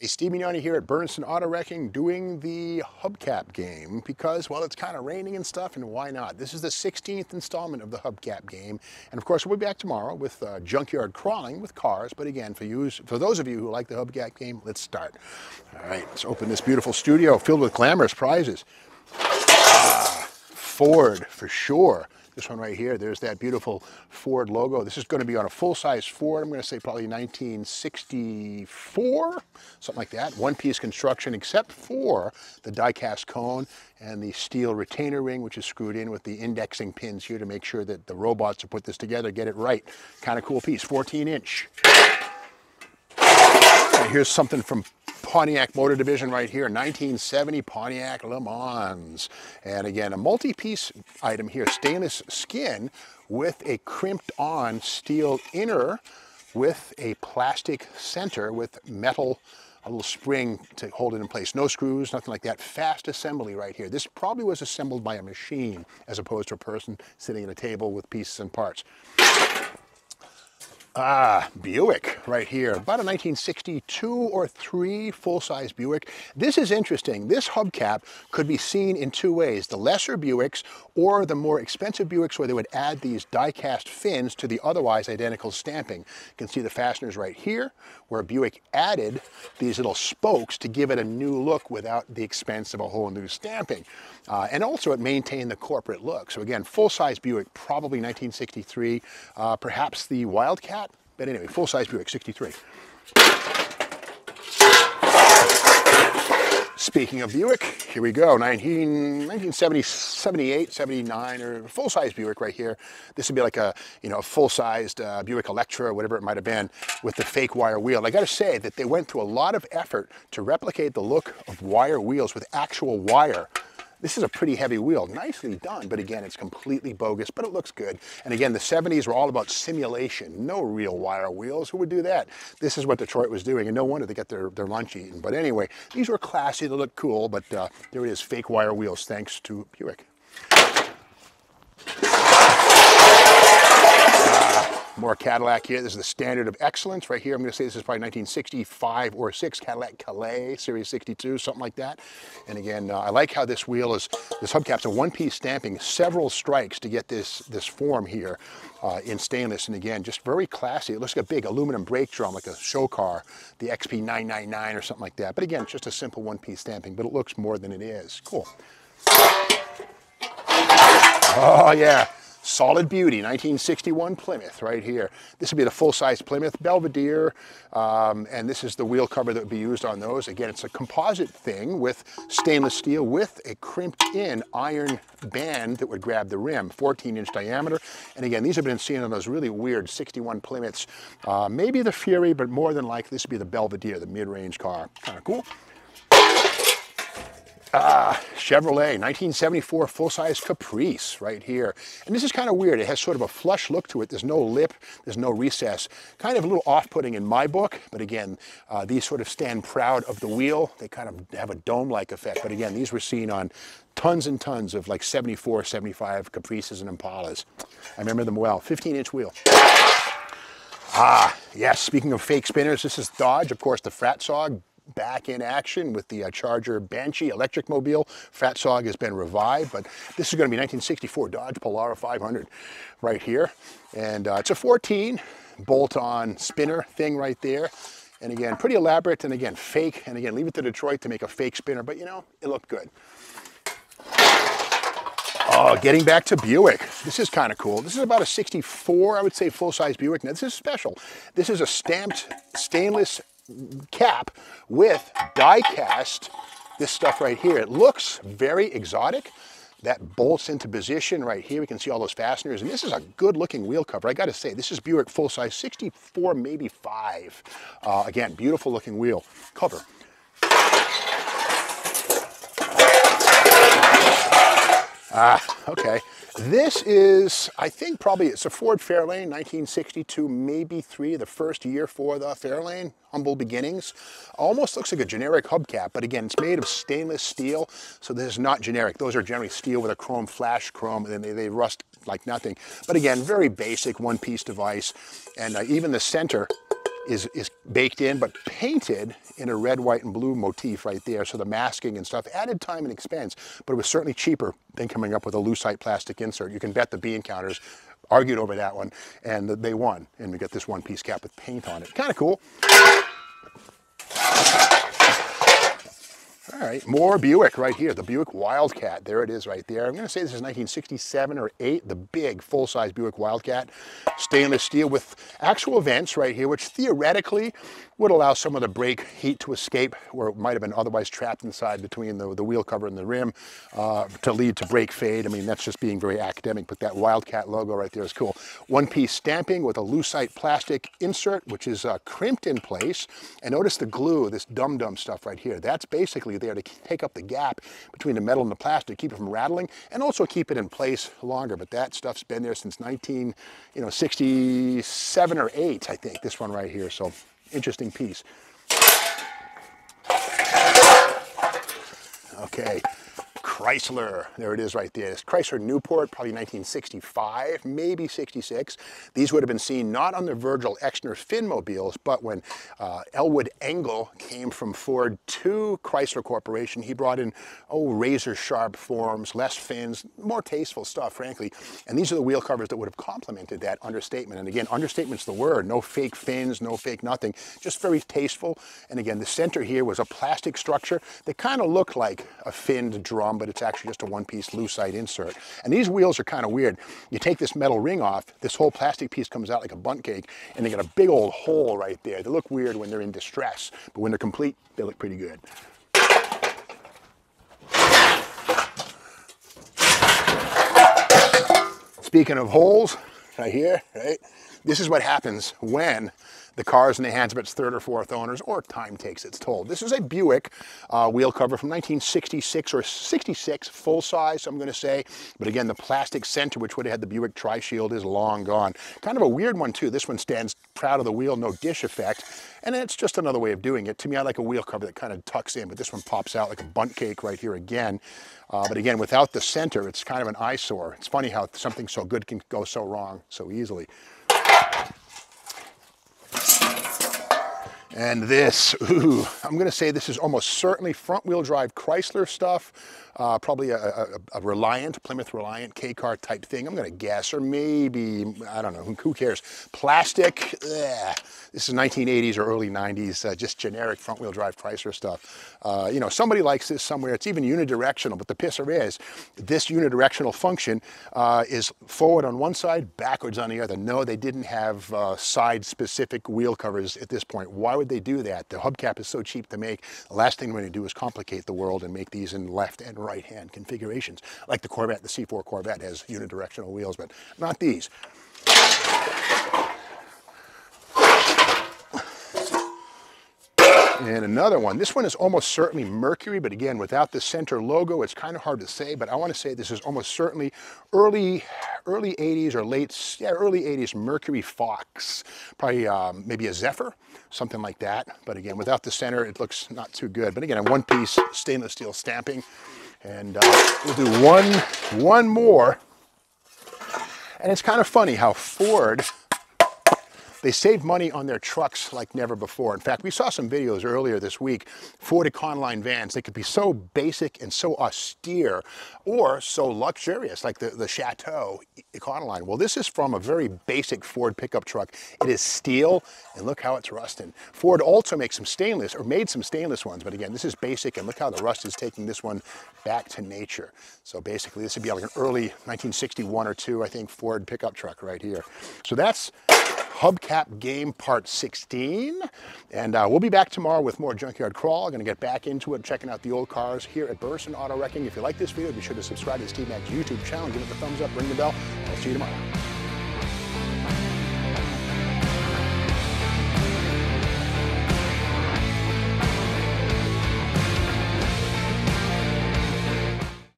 Hey, Steve Mignani here at Bernston Auto Wrecking doing the Hubcap game because, well, it's kind of raining and stuff, and why not? This is the 16th installment of the Hubcap game, and of course we'll be back tomorrow with junkyard crawling with cars. But again, for those of you who like the Hubcap game, let's start. All right, let's open this beautiful studio filled with glamorous prizes. Ford for sure. This one right here, there's that beautiful Ford logo. This is going to be on a full-size Ford. I'm going to say probably 1964, something like that. One-piece construction except for the die-cast cone and the steel retainer ring, which is screwed in with the indexing pins here to make sure that the robots who put this together get it right. Kind of cool piece, 14-inch. Here's something from Pontiac Motor Division right here, 1970 Pontiac Le Mans. And again, a multi-piece item here, stainless skin with a crimped on steel inner with a plastic center with metal, a little spring to hold it in place. No screws, nothing like that. Fast assembly right here. This probably was assembled by a machine as opposed to a person sitting at a table with pieces and parts. Buick right here, about a 1962 or 3 full-size Buick. This is interesting. This hubcap could be seen in two ways, the lesser Buicks or the more expensive Buicks where they would add these die-cast fins to the otherwise identical stamping. You can see the fasteners right here where Buick added these little spokes to give it a new look without the expense of a whole new stamping. And also it maintained the corporate look. So again, full-size Buick, probably 1963, perhaps the Wildcat. But anyway, full-size Buick, 63. Speaking of Buick, here we go, 1970, 78, 79, or full-size Buick right here. This would be like a, full-sized Buick Electra or whatever it might have been with the fake wire wheel. I got to say that they went through a lot of effort to replicate the look of wire wheels with actual wire. This is a pretty heavy wheel, nicely done, but again, it's completely bogus, but it looks good. And again, the 70s were all about simulation, no real wire wheels. Who would do that? This is what Detroit was doing, and no wonder they got their lunch eaten. But anyway, these were classy, they look cool, but there it is, fake wire wheels, thanks to Buick. More Cadillac here. This is the standard of excellence right here. I'm going to say this is probably 1965 or 6 Cadillac Calais, Series 62, something like that. And again, I like how this wheel is, this hubcap's a one-piece stamping, several strikes to get this form here in stainless. And again, just very classy. It looks like a big aluminum brake drum, like a show car, the XP 999 or something like that. But again, it's just a simple one-piece stamping, but it looks more than it is. Cool. Oh yeah. Solid Beauty, 1961 Plymouth right here. This would be the full-size Plymouth Belvedere, and this is the wheel cover that would be used on those. Again, it's a composite thing with stainless steel with a crimped-in iron band that would grab the rim, 14-inch diameter. And again, these have been seen on those really weird 61 Plymouths. Maybe the Fury, but more than likely this would be the Belvedere, the mid-range car. Kind of cool. Chevrolet, 1974 full-size Caprice right here. And this is kind of weird. It has sort of a flush look to it. There's no lip, there's no recess. Kind of a little off-putting in my book, but again, these sort of stand proud of the wheel. They kind of have a dome-like effect. But again, these were seen on tons and tons of like 74, 75 Caprices and Impalas. I remember them well. 15-inch wheel. Yes, speaking of fake spinners, this is Dodge, of course, the Fratsog. Back in action with the Charger Banshee electric mobile. Fratsog has been revived, but this is going to be 1964 Dodge Polara 500 right here. And it's a 14 bolt-on spinner thing right there. And again, pretty elaborate and again, fake. And again, leave it to Detroit to make a fake spinner, but it looked good. Oh, getting back to Buick. This is kind of cool. This is about a 64, I would say, full-size Buick. Now, this is special. This is a stamped stainless cap with die cast, this stuff right here. It looks very exotic. That bolts into position right here. We can see all those fasteners, and this is a good looking wheel cover. I got to say, this is Buick full size 64, maybe 5. Again, beautiful looking wheel cover. Okay. This is, I think probably, it's a Ford Fairlane, 1962, maybe 3, the first year for the Fairlane, humble beginnings. Almost looks like a generic hubcap, but again, it's made of stainless steel, so this is not generic. Those are generally steel with a chrome flash chrome, and then they rust like nothing. But again, very basic one-piece device, and even the center is baked in, but painted in a red, white, and blue motif right there. So the masking and stuff added time and expense, but it was certainly cheaper than coming up with a lucite plastic insert. You can bet the bean counters argued over that one, and they won. And we got this one-piece cap with paint on it. Kind of cool. All right, more Buick right here, the Buick Wildcat. There it is right there. I'm going to say this is 1967 or 8, the big full-size Buick Wildcat. Stainless steel with actual vents right here, which theoretically would allow some of the brake heat to escape where it might have been otherwise trapped inside between the wheel cover and the rim to lead to brake fade. I mean, that's just being very academic, but that Wildcat logo right there is cool. One-piece stamping with a lucite plastic insert, which is crimped in place. And notice the glue, this dum-dum stuff right here. That's basically there to take up the gap between the metal and the plastic, keep it from rattling, and also keep it in place longer. But that stuff's been there since 1967 or 8, I think, this one right here. So interesting piece. Okay, Chrysler, there it is right there. It's Chrysler Newport, probably 1965, maybe 66. These would have been seen not on the Virgil Exner Finmobiles, but when Elwood Engel came from Ford to Chrysler Corporation, he brought in, razor sharp forms, less fins, more tasteful stuff, frankly. And these are the wheel covers that would have complemented that understatement. And again, understatement's the word. No fake fins, no fake nothing, just very tasteful. And again, the center here was a plastic structure that kind of looked like a finned drum, but it's actually just a one-piece lucite insert. And these wheels are kind of weird. You take this metal ring off, this whole plastic piece comes out like a bundt cake, and they got a big old hole right there. They look weird when they're in distress, but when they're complete, they look pretty good. Speaking of holes, right here, right? This is what happens when the car's in the hands of its third or fourth owners, or time takes its toll. This is a Buick wheel cover from 1966 or 66, full size, I'm going to say. But again, the plastic center, which would have had the Buick Tri-Shield, is long gone. Kind of a weird one, too. This one stands proud of the wheel, no dish effect. And it's just another way of doing it. To me, I like a wheel cover that kind of tucks in, but this one pops out like a bundt cake right here again. But again, without the center, it's kind of an eyesore. It's funny how something so good can go so wrong so easily. And this, I'm going to say this is almost certainly front-wheel drive Chrysler stuff, probably a Reliant, Plymouth Reliant K-car type thing, I'm going to guess, or maybe, I don't know, who cares? Plastic, this is 1980s or early 90s, just generic front-wheel drive Chrysler stuff. You know, somebody likes this somewhere. It's even unidirectional, but the pisser is, this unidirectional function is forward on one side, backwards on the other. No, they didn't have side-specific wheel covers at this point. Why would they do that? The hubcap is so cheap to make. The last thing we're going to do is complicate the world and make these in left and right-hand configurations. Like the Corvette, the C4 Corvette has unidirectional wheels, but not these. And another one, this one is almost certainly Mercury, but again, without the center logo, it's kind of hard to say, but I want to say this is almost certainly early 80s or early 80s Mercury Fox. Probably maybe a Zephyr, something like that. But again, without the center, it looks not too good. But again, a one-piece stainless steel stamping. And we'll do one more. And it's kind of funny how Ford, they saved money on their trucks like never before. In fact, we saw some videos earlier this week, Ford Econoline vans. They could be so basic and so austere or so luxurious, like the Chateau Econoline. Well, this is from a very basic Ford pickup truck. It is steel, and look how it's rusting. Ford also makes some stainless, or made some stainless ones, but again, this is basic, and look how the rust is taking this one back to nature. So basically, this would be like an early 1961 or 2, I think, Ford pickup truck right here. So that's Hubcap Game Part 16, and we'll be back tomorrow with more Junkyard Crawl. I'm going to get back into it, checking out the old cars here at Burson Auto Wrecking. If you like this video, be sure to subscribe to Steve Mack's YouTube channel, give it the thumbs up, ring the bell. I'll see you tomorrow.